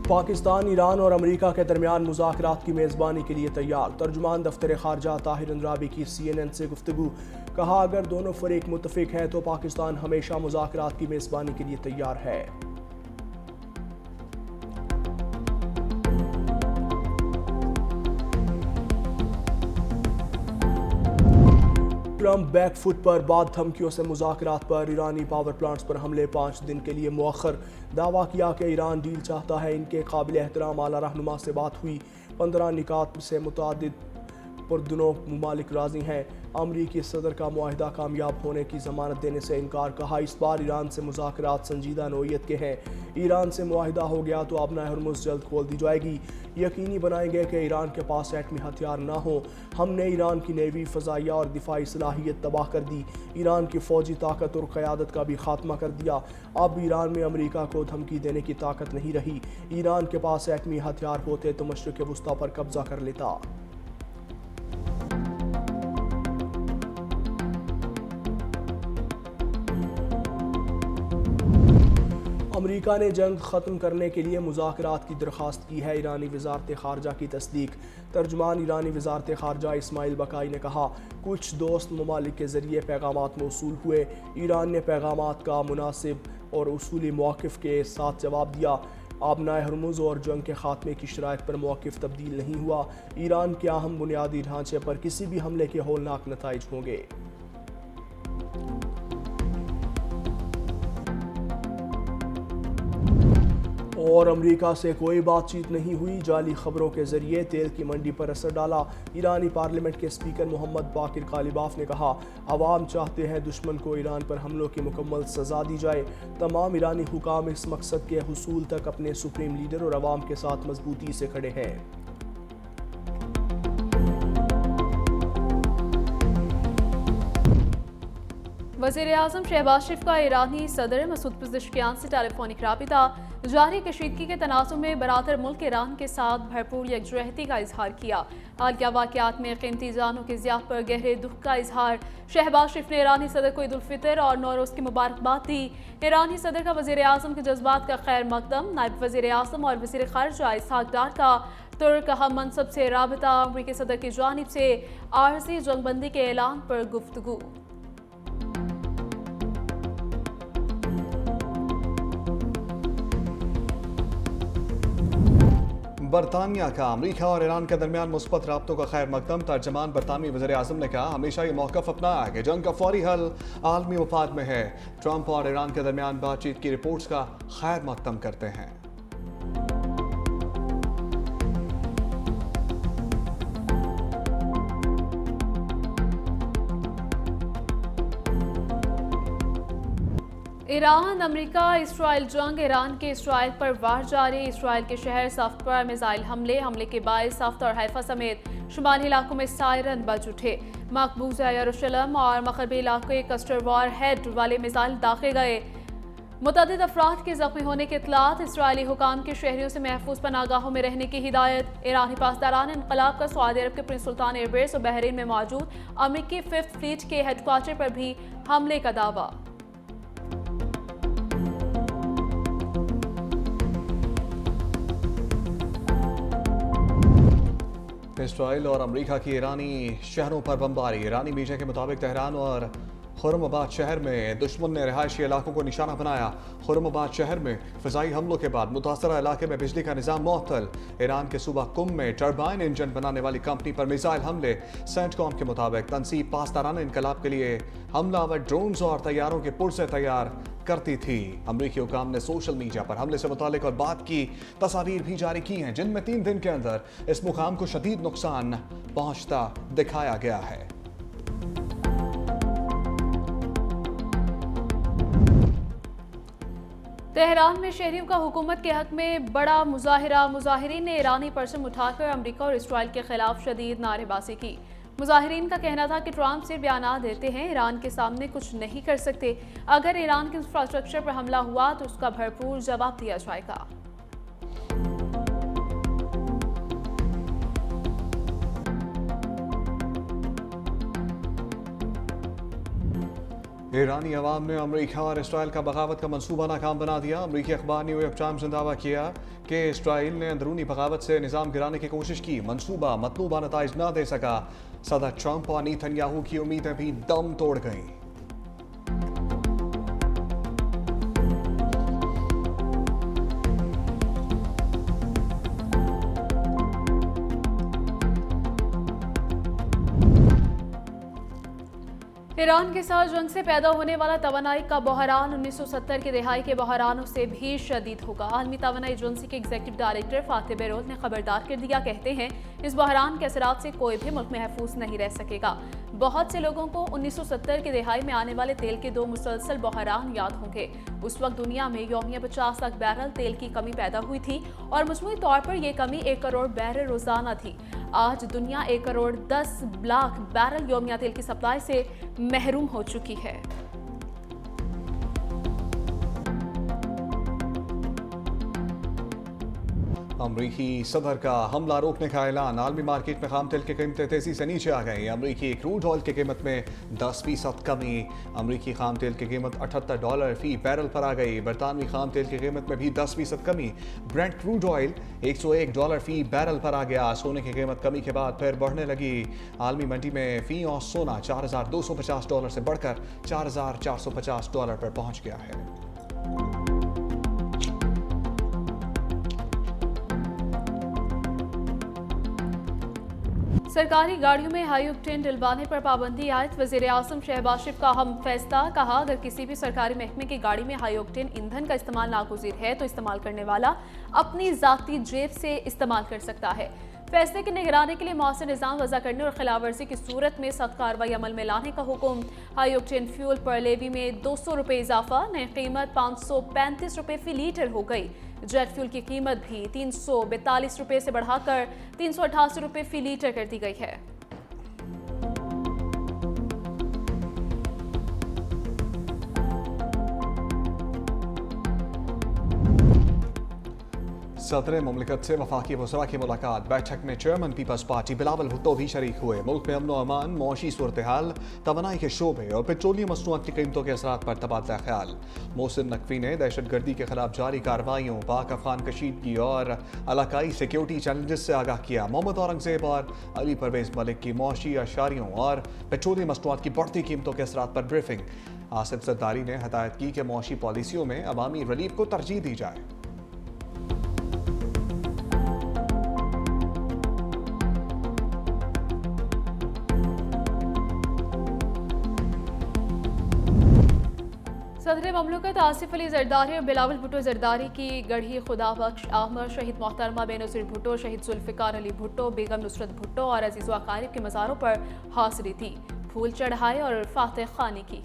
Pakistan, Iran और America के दरमियान मुज़ाकरात की मेज़बानी के लिए तैयार। तर्जुमान दफ्तर खारजा ताहिर अंद्राबी की CNN से गुफ्तगू। कहा, अगर दोनों फरीक मुत्तफिक हैं तो पाकिस्तान हमेशा मुज़ाकरात की मेज़बानी के लिए तैयार है। ट्रंप बैकफुट पर, बाद धमकियों से मुज़ाकरात पर। ईरानी पावर प्लांट्स पर हमले 5 दिन के लिए मुअख्खर। दावा किया कि ईरान डील चाहता है। इनके काबिल एहतराम आला रहनुमा से बात हुई। 15 निकात से मुतादिद पुरदनों ममालिक राजी हैं। अमरीकी सदर का मुआहिदा कामयाब होने की जमानत देने से इनकार। कहा, इस बार ईरान से मुज़ाकरात संजीदा नोयत के हैं। ईरान से मुआहिदा हो गया तो अपना हरमुज़ जल्द खोल दी जाएगी। यकीनी बनाएंगे कि ईरान के पास एटमी हथियार ना हो। हमने ईरान की नेवी, फ़ज़ाइया और दिफाई सलाहियत तबाह कर दी। ईरान की फ़ौजी ताकत और क़यादत का भी खात्मा कर दिया। अब ईरान में अमेरिका को धमकी देने की ताकत नहीं रही। ईरान के पास एटमी हथियार होते तो मशरिक़ वुस्ता पर कब्जा कर लेता। अमेरिका ने जंग ख़त्म करने के लिए मुज़ाकरात की दरख्वास्त की है। ईरानी वज़ारत ख़ारजा की तस्दीक। तर्जुमान ईरानी वज़ारत ख़ारजा इस्माइल बकाई ने कहा, कुछ दोस्त ममालिक के ज़रिए पैगामात मौसूल हुए। ईरान ने पैगामात का मुनासिब और उसूली मौक़िफ़ के साथ जवाब दिया। आबनाए हरमुज़ और जंग के खात्मे की शराइत पर मौक़िफ़ तब्दील नहीं हुआ। ईरान के अहम बुनियादी ढांचे पर किसी भी हमले के होलनाक नताइज होंगे। और अमेरिका से कोई बातचीत नहीं हुई। जाली खबरों के जरिए तेल की मंडी पर असर डाला। ईरानी पार्लियामेंट के स्पीकर मोहम्मद बाकिर कालिबाफ ने कहा, अवाम चाहते हैं दुश्मन को ईरान पर हमलों की मुकम्मल सजा दी जाए। तमाम ईरानी हुकाम इस मकसद के हुसूल तक अपने सुप्रीम लीडर और अवाम के साथ मजबूती से खड़े हैं। वज़ीर-ए-आज़म शहबाज शरीफ का ईरानी सदर मसूद पेज़ेश्कियान से टेलीफोनिक राबिता। जारी कशीदगी के तनाज़ुर में बरातर मुल्क ईरान के साथ भरपूर यकजहती का इजहार किया। हालिया वाक़यात में क़ीमती जानों की ज़ियात पर गहरे दुख का इजहार। शहबाज शरीफ ने ईरानी सदर को ईद उल फितर और नौरोज़ की मुबारकबाद दी। ईरानी सदर का वज़ीर-ए-आज़म के जज्बात का खैर मकदम। नायब वज़ीर-ए-आज़म और वज़ीर ख़ारजा इसहाक डार का तुर्क अहम मनसब से राबिता। अमरीकी सदर की जानिब से आर्ज़ी जंगबंदी के ऐलान पर गुफ्तगू। बरतानिया का अमेरिका और ईरान के दरमियान मुस्बत राब्तों का खैर मकदम। तर्जमान बरतानवी वज़ीर-ए-आज़म ने कहा, हमेशा ये मौक़िफ़ अपनाया कि जंग का फौरी हल आलमी मफाद में है। ट्रंप और ईरान के दरमियान बातचीत की रिपोर्ट्स का खैर मकदम करते हैं। ईरान अमेरिका इसराइल जंग। ईरान के इसराइल पर वार जारी। इसराइल के शहर सफ्त पर मिसाइल हमले के बायस सफ्त और हैफा समेत शुमाली इलाकों में सायरन बज उठे। मकबूजा यरूशलेम और मगरबी इलाके कस्टर वार हेड वाले मिसाइल दाखे गए। मुतअद्दिद अफराद के जख्मी होने की इत्तलात। इसराइली हुकाम के शहरियों से महफूज पनागाहों में रहने की हिदायत। ईरानी पासदारान इनकलाब का सऊदी अरब के प्रिंस सुल्तान एयरबेस और बहरीन में मौजूद अमेरिकी 5th फ्लीट के हेडक्वार्टर पर भी हमले का दावा। इसराइल और अमेरिका की ईरानी शहरों पर बमबारी। ईरानी मीडिया के मुताबिक तेहरान और खुर्रमाबाद शहर में दुश्मन ने रिहायशी इलाकों को निशाना बनाया। खुर्रमाबाद शहर में फ़िज़ाई हमलों के बाद मुतासरा इलाके में बिजली का निज़ाम मुअत्तल। ईरान के सूबा कुम में टर्बाइन इंजन बनाने वाली कंपनी पर मिसाइल हमले। सेंटकॉम के मुताबिक तनसीब पासदाराना इनकलाब के लिए हमलावर ड्रोन्स और तैयारों के पुरसे तैयार करती थी। अमरीकी हुकाम ने सोशल मीडिया पर हमले से मुतालिक और बात की तस्वीर भी जारी की हैं, जिनमें 3 दिन के अंदर इस मुकाम को शदीद नुकसान पहुंचता दिखाया गया है। तेहरान में शहरियों का हुकूमत के हक में बड़ा मुजाहिरा। मुजाहिरीन ने ईरानी परचम उठाकर अमेरिका और इसराइल के खिलाफ शदीद नारेबाजी की। मुजाहिरीन का कहना था कि ट्रंप सिर्फ बयान देते हैं, ईरान के सामने कुछ नहीं कर सकते। अगर ईरान के इंफ्रास्ट्रक्चर पर हमला हुआ तो उसका भरपूर जवाब दिया जाएगा। ईरानी अवाम ने अमेरिका और इसराइल का बगावत का मंसूबा नाकाम बना दिया। अमेरिकी अखबार न्यूयॉर्क टाइम्स ने दावा किया कि इसराइल ने अंदरूनी बगावत से निज़ाम गिराने की कोशिश की, मंसूबा मतलूबा नताइज न दे सका। सदर ट्रंप और नेतन्याहू की उम्मीदें भी दम तोड़ गईं। ईरान के साथ जंग से पैदा होने वाला तवानाई का बहरान 1970 की दहाई के बहरानों से भी शदीद होगा। आलमी तवानाई एजेंसी के एग्जीक्यूटिव डायरेक्टर फातिह बेरोज ने खबरदार कर दिया। कहते हैं इस बहरान के असरात से कोई भी मुल्क महफूज नहीं रह सकेगा। बहुत से लोगों को 1970 की दहाई में आने वाले तेल के 2 मुसलसल बहरान याद होंगे। उस वक्त दुनिया में यौमिया 50 लाख बैरल तेल की कमी पैदा हुई थी और मजमूई तौर पर यह कमी 1 करोड़ बैरल रोजाना थी। आज दुनिया 1 करोड़ 10 लाख बैरल यौमिया तेल की सप्लाई से महरूम हो चुकी है। अमरीकी सदर का हमला रोकने का ऐलान। आलमी मार्केट में खाम तेल की कीमतें तेजी से नीचे आ गई। अमरीकी क्रूड ऑयल की कीमत में 10% कमी। अमरीकी खाम तेल की कीमत $78 फी बैरल पर आ गई। बरतानवी खाम तेल की कीमत में भी 10% कमी। ब्रेंट क्रूड ऑयल $101 फी बैरल पर आ गया। सोने की कीमत कमी के बाद फिर बढ़ने लगी। आलमी मंडी में फी औंस सोना $4250 से बढ़कर $4450 पर पहुंच गया है। सरकारी गाड़ियों में हाई ऑक्टेन डलवाने पर पाबंदी आयद। वजीर आजम शहबाज शरीफ का अहम फैसला। कहा अगर किसी भी सरकारी महकमे की गाड़ी में हाई ऑक्टेन ईंधन का इस्तेमाल नागुज़ीर है तो इस्तेमाल करने वाला अपनी जाती जेब से इस्तेमाल कर सकता है। फैसले की निगरानी के लिए मौसर निज़ाम वज़ा करने और खिलाफ वर्जी की सूरत में सख्त कार्रवाई अमल में लाने का हुक्म। हाई ऑक्टेन फ्यूल पर लेवी में ₹200 इजाफा। नई कीमत ₹535 फी लीटर हो गई। जेट फ्यूल की कीमत भी ₹342 से बढ़ाकर ₹388 फी लीटर कर दी गई है। सदर मुमलिकत से वफाकी वज़रा की मुलाकात। बैठक में चेयरमैन पीपल्स पार्टी बिलावल भुट्टो भी शरीक हुए। मुल्क में अमन व अमान, मौशी सूरत हाल, तवानाई के शोबे और पेट्रोलियम मसनूआत की कीमतों के असरात पर तबादला ख्याल। मोहसिन नकवी ने दहशतगर्दी के खिलाफ जारी कार्रवाइयों, पाक अफगान कशीदगी और इलाकाई सिक्योरिटी चैलेंजेस से आगाह किया। मोहम्मद औरंगजेब और अली परवेज मलिक की मौशी अशारियों और पेट्रोलियम मसनूआत की बढ़ती कीमतों के असरात पर ब्रीफिंग। आसिफ जरदारी ने हदायत की कि मौशी पॉलिसियों में अवामी रिलीफ को तरजीह दी जाए। सदर ममलकत आसिफ अली जरदारी और बिलावल भुट्टो जरदारी की गढ़ी खुदा बख्श आमर, शहीद मोहतरमा बेनज़ीर भुट्टो, शहीद जुल्फ़िकार अली भुट्टो, बेगम नुसरत भुट्टो और अजीज़ व अकारिब के मज़ारों पर हाज़िरी दी, फूल चढ़ाए और फातिह खानी की।